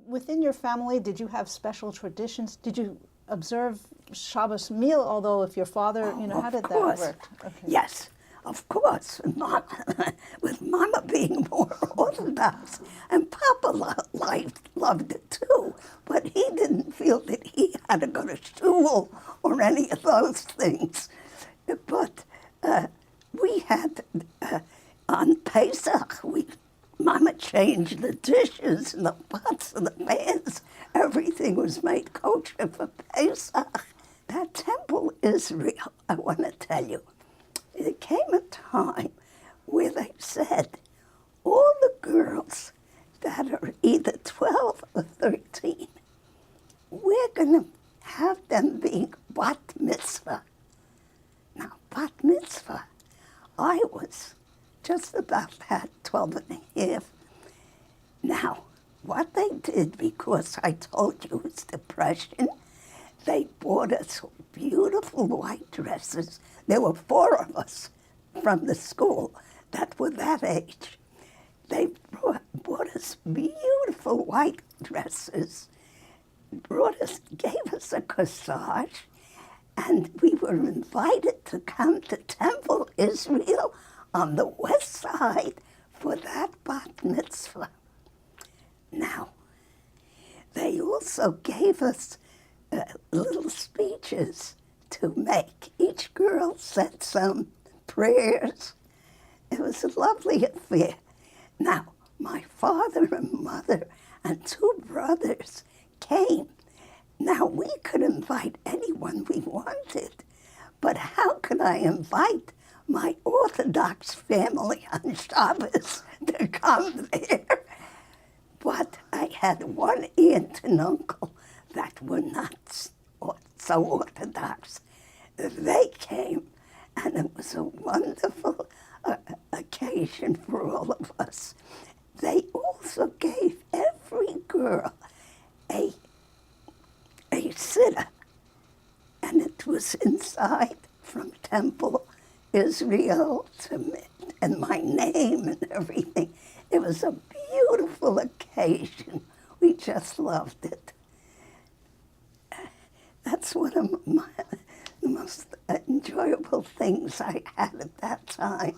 Within your family, did you have special traditions? Did you observe Shabbos meal? Although if your father, how did that work? Okay. Yes, of course. With Mama being more Orthodox, and Papa loved it too, but he didn't feel that he had to go to shul or any of those things. But we had, on Pesach, Mama changed the dishes and the pots and the pans. Everything was made kosher for Pesach. That Temple Israel, I want to tell you, there came a time where they said all the girls that are either 12 or 13, we're going to have them being bat mitzvah. Now, bat mitzvah, I was just about that, 12 and a half. Now, what they did, because I told you it's depression, they bought us beautiful white dresses. There were 4 of us from the school that were that age. They bought us beautiful white dresses, gave us a corsage, and we were invited to come to Temple Israel on the west side for that bat mitzvah. Now, they also gave us little speeches to make. Each girl said some prayers. It was a lovely affair. Now, my father and mother and 2 brothers came. Now, we could invite anyone we wanted, but how could I invite my Orthodox family on Shabbos to come there? But I had one aunt and uncle that were not so Orthodox. They came, and it was a wonderful occasion for all of us. They also gave every girl a sitter, and it was inside from Temple Israel and my name and everything. It was a beautiful occasion. We just loved it. That's one of the most enjoyable things I had at that time.